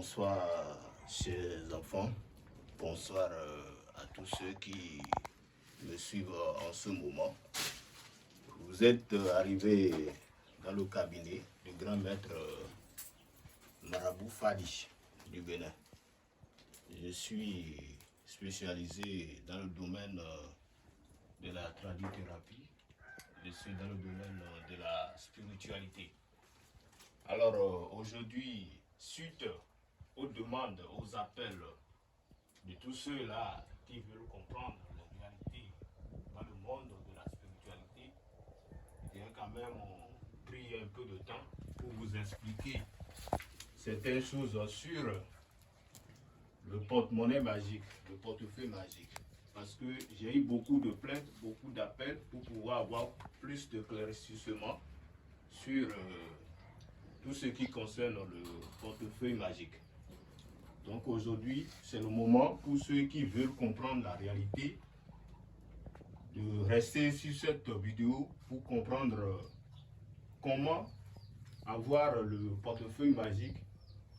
Bonsoir, chers enfants. Bonsoir à tous ceux qui me suivent en ce moment. Vous êtes arrivés dans le cabinet du grand maître Marabout Fadi du Bénin. Je suis spécialisé dans le domaine de la tradithérapie. Je suis dans le domaine de la spiritualité. Alors aujourd'hui, suite aux demandes, aux appels de tous ceux-là qui veulent comprendre la réalité dans le monde de la spiritualité, il y a quand même pris un peu de temps pour vous expliquer certaines choses sur le porte-monnaie magique, le portefeuille magique. Parce que j'ai eu beaucoup de plaintes, beaucoup d'appels pour pouvoir avoir plus de claircissement sur tout ce qui concerne le portefeuille magique. Donc aujourd'hui, c'est le moment pour ceux qui veulent comprendre la réalité de rester sur cette vidéo pour comprendre comment avoir le portefeuille magique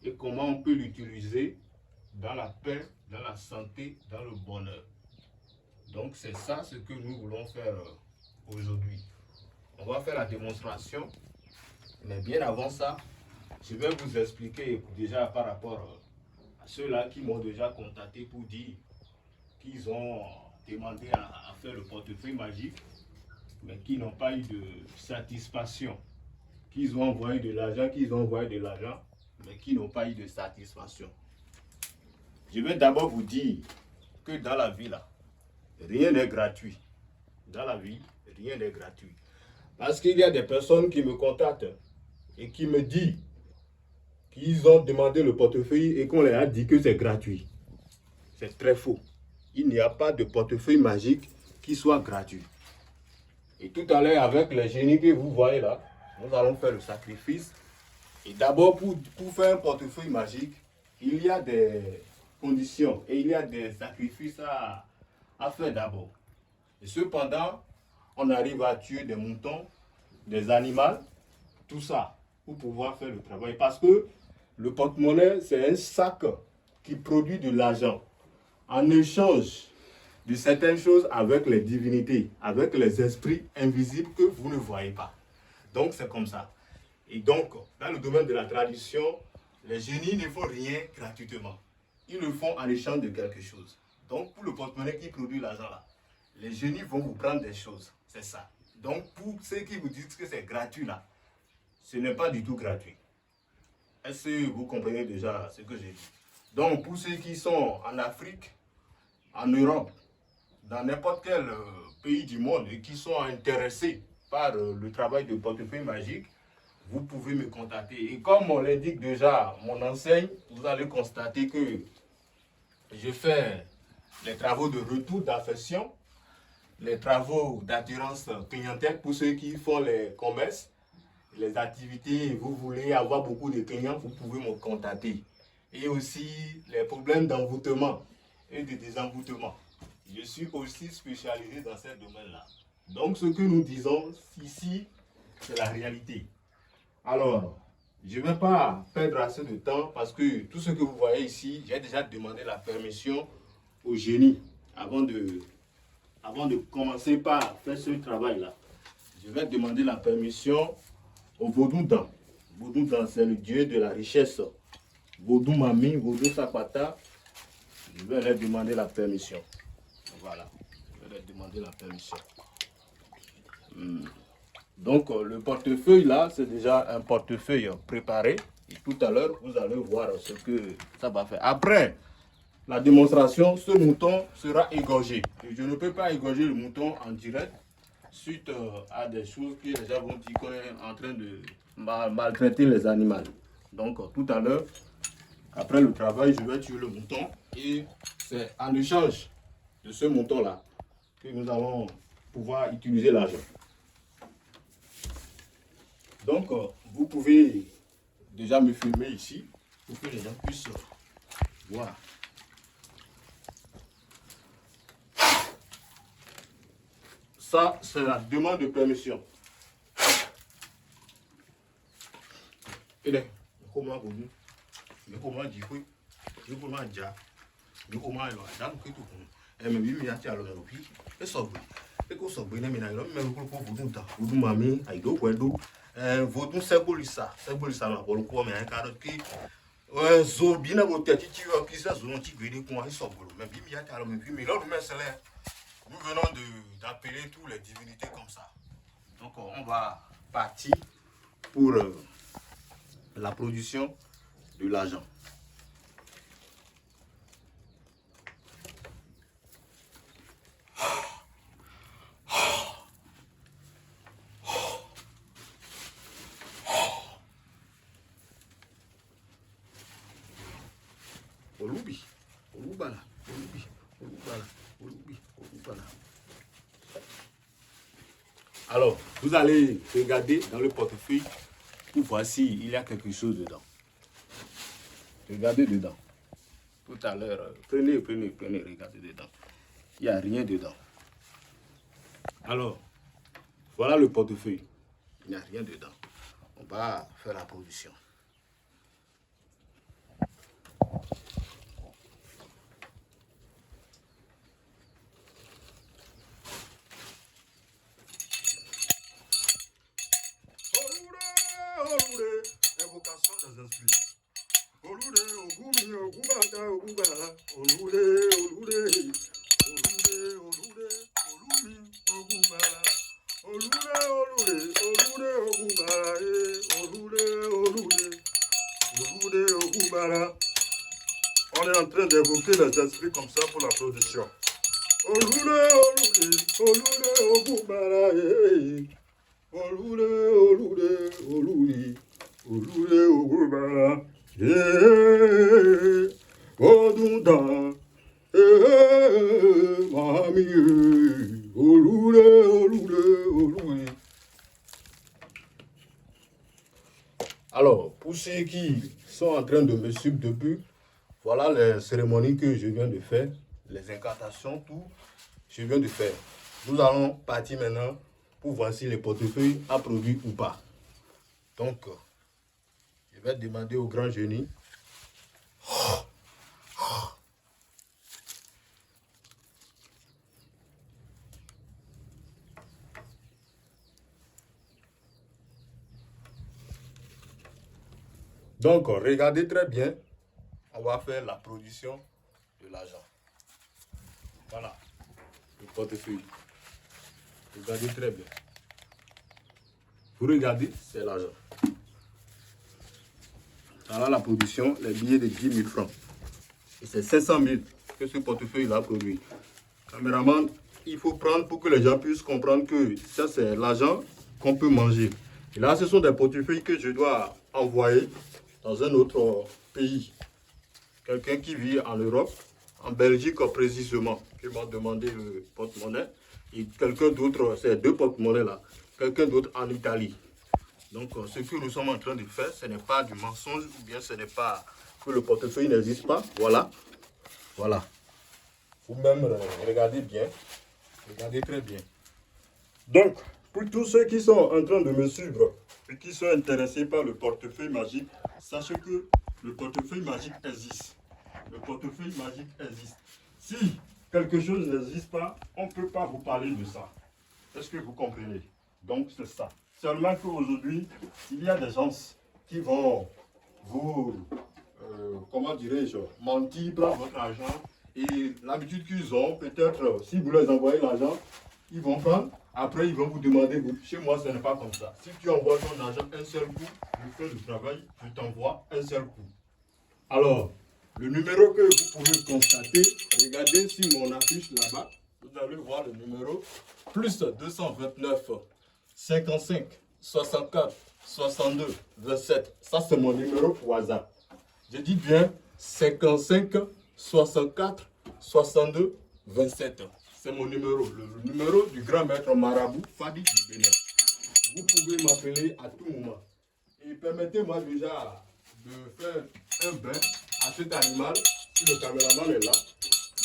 et comment on peut l'utiliser dans la paix, dans la santé, dans le bonheur. Donc c'est ça ce que nous voulons faire aujourd'hui. On va faire la démonstration, mais bien avant ça, je vais vous expliquer déjà par rapport à ceux-là qui m'ont déjà contacté pour dire qu'ils ont demandé à faire le portefeuille magique, mais qui n'ont pas eu de satisfaction. Qu'ils ont envoyé de l'argent, mais qui n'ont pas eu de satisfaction. Je vais d'abord vous dire que dans la vie, là, rien n'est gratuit. Dans la vie, rien n'est gratuit. Parce qu'il y a des personnes qui me contactent et qui me disent qu'ils ont demandé le portefeuille et qu'on leur a dit que c'est gratuit. C'est très faux. Il n'y a pas de portefeuille magique qui soit gratuit. Et tout à l'heure, avec les génies que vous voyez là, nous allons faire le sacrifice. Et d'abord, pour faire un portefeuille magique, il y a des conditions et il y a des sacrifices à faire d'abord. Et cependant, on arrive à tuer des moutons, des animaux, tout ça, pour pouvoir faire le travail. Parce que le porte-monnaie, c'est un sac qui produit de l'argent en échange de certaines choses avec les divinités, avec les esprits invisibles que vous ne voyez pas. Donc, c'est comme ça. Et donc, dans le domaine de la tradition, les génies ne font rien gratuitement. Ils le font en échange de quelque chose. Donc, pour le porte-monnaie qui produit l'argent là, les génies vont vous prendre des choses. C'est ça. Donc, pour ceux qui vous disent que c'est gratuit là, ce n'est pas du tout gratuit. Est-ce que vous comprenez déjà ce que j'ai dit? Donc, pour ceux qui sont en Afrique, en Europe, dans n'importe quel pays du monde et qui sont intéressés par le travail de portefeuille magique, vous pouvez me contacter. Et comme on l'indique déjà, mon enseigne, vous allez constater que je fais les travaux de retour d'affection, les travaux d'attirance clientèle pour ceux qui font les commerces, les activités, vous voulez avoir beaucoup de clients, vous pouvez me contacter. Et aussi les problèmes d'envoûtement et de désenvoûtement. Je suis aussi spécialisé dans ce domaine-là. Donc ce que nous disons ici, c'est la réalité. Alors, je ne vais pas perdre assez de temps parce que tout ce que vous voyez ici, j'ai déjà demandé la permission au génie avant de commencer par faire ce travail-là. Je vais demander la permission au Vaudou-Dan. Vaudou-Dan, c'est le dieu de la richesse. Vaudou-Mami, Vaudou-Sapata, je vais leur demander la permission. Voilà, je vais leur demander la permission. Donc, le portefeuille là, c'est déjà un portefeuille préparé. Et tout à l'heure, vous allez voir ce que ça va faire. Après la démonstration, ce mouton sera égorgé. Et je ne peux pas égorger le mouton en direct suite à des choses que les gens vont dire qu'on est en train de maltraiter les animaux. Donc, tout à l'heure, après le travail, je vais tuer le mouton. Et c'est en échange de ce mouton-là que nous allons pouvoir utiliser l'argent. Donc, vous pouvez déjà me filmer ici pour que les gens puissent voir. Ça, c'est la demande de permission. Et là, comment vous dites? Mais comment dire oui? Je comment dire? Je comment alors? Dans le tout. Et même lui, il a tiré le pied. Et ça, et qu'on s'en brûle, mais il a même le coup pour vous tout. Vous mamie, aïe do, quoi do. Votre symbolisa là pour le coup, mais un cadre qui. Zo bien votre tête, tu vois, qui ça, zone, tu veux dire qu'on a son boulot. Mais bien, il y a tiré le pied, mais là, nous venons d'appeler toutes les divinités comme ça. Donc, on va partir pour la production de l'argent. Olubi, Olubala, Olubi, Olubala, Olubi, Olubala. Alors, vous allez regarder dans le portefeuille pour voir s'il y a quelque chose dedans. Regardez dedans. Tout à l'heure, prenez, regardez dedans. Il n'y a rien dedans. Alors, voilà le portefeuille. Il n'y a rien dedans. On va faire la production. Invocation des esprits. Olude, ogumi, ogubada, ogubala. Olude, olude, olude, olude, olumi, ogubala. Olude, olude, olude, ogubala. Olude, olude, olude, ogubala. On est en train d'évoquer les esprits comme ça pour la production. Olude, olude, olude, ogubala. Olude, olude, olude. Olude ogubala, odunda, mami, olude, olude, olude. Alors, pour ceux qui sont en train de me suivre depuis, voilà les cérémonies que je viens de faire, les incantations, tout, je viens de faire. Nous allons partir maintenant pour voir si le portefeuille a produit ou pas. Donc, je vais demander au grand génie. Donc, regardez très bien. On va faire la production de l'argent. Voilà, le portefeuille. Regardez très bien. Vous regardez, c'est l'argent. Voilà la production, les billets de 10 000 francs. Et c'est 500 000 que ce portefeuille a produit. Caméraman, il faut prendre pour que les gens puissent comprendre que ça, c'est l'argent qu'on peut manger. Et là, ce sont des portefeuilles que je dois envoyer dans un autre pays. Quelqu'un qui vit en Europe, en Belgique précisément, qui m'a demandé le porte-monnaie. Et quelqu'un d'autre, ces deux porte-monnaies là, quelqu'un d'autre en Italie. Donc, ce que nous sommes en train de faire, ce n'est pas du mensonge ou bien ce n'est pas que le portefeuille n'existe pas. Voilà. Voilà. Vous-même, regardez bien. Regardez très bien. Donc, pour tous ceux qui sont en train de me suivre et qui sont intéressés par le portefeuille magique, sachez que le portefeuille magique existe. Le portefeuille magique existe. Si quelque chose n'existe pas, on ne peut pas vous parler de ça. Est-ce que vous comprenez? Donc, c'est ça. Seulement qu'aujourd'hui, il y a des gens qui vont vous, comment dirais-je, mentir, prendre votre argent. Et l'habitude qu'ils ont, peut-être, si vous leur envoyez l'argent, ils vont prendre. Après, ils vont vous demander, chez moi, ce n'est pas comme ça. Si tu envoies ton argent un seul coup, je fais le travail, je t'envoie un seul coup. Alors, le numéro que vous pouvez constater, regardez sur mon affiche là-bas, vous allez voir le numéro, plus 229 55 64 62 27. Ça, c'est mon numéro WhatsApp. Je dis bien 55 64 62 27. C'est mon numéro, le numéro du grand maître marabout Fadi du Bénin. Vous pouvez m'appeler à tout moment. Et permettez-moi déjà de faire un bain à cet animal, si le caméraman est là,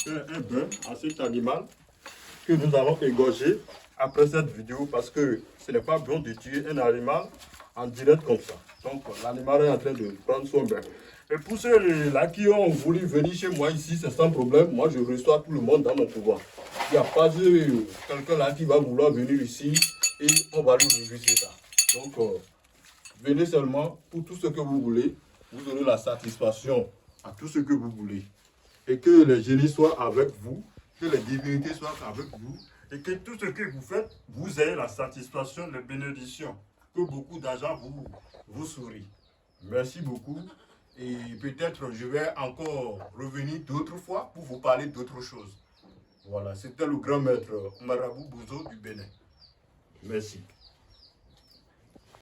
faire un bain à cet animal que nous allons égorger après cette vidéo parce que ce n'est pas bon de tuer un animal en direct comme ça. Donc l'animal est en train de prendre son bain. Et pour ceux-là qui ont voulu venir chez moi ici, c'est sans problème. Moi, je reçois tout le monde dans mon pouvoir. Il n'y a pas de quelqu'un là qui va vouloir venir ici et on va lui refuser ça. Donc, venez seulement pour tout ce que vous voulez. Vous aurez la satisfaction à tout ce que vous voulez. Et que les génies soient avec vous, que les divinités soient avec vous, et que tout ce que vous faites, vous ayez la satisfaction, les bénédictions, que beaucoup d'argent vous sourit. Merci beaucoup. Et peut-être je vais encore revenir d'autres fois pour vous parler d'autres choses. Voilà, c'était le grand maître Marabout Bouzo du Bénin. Merci.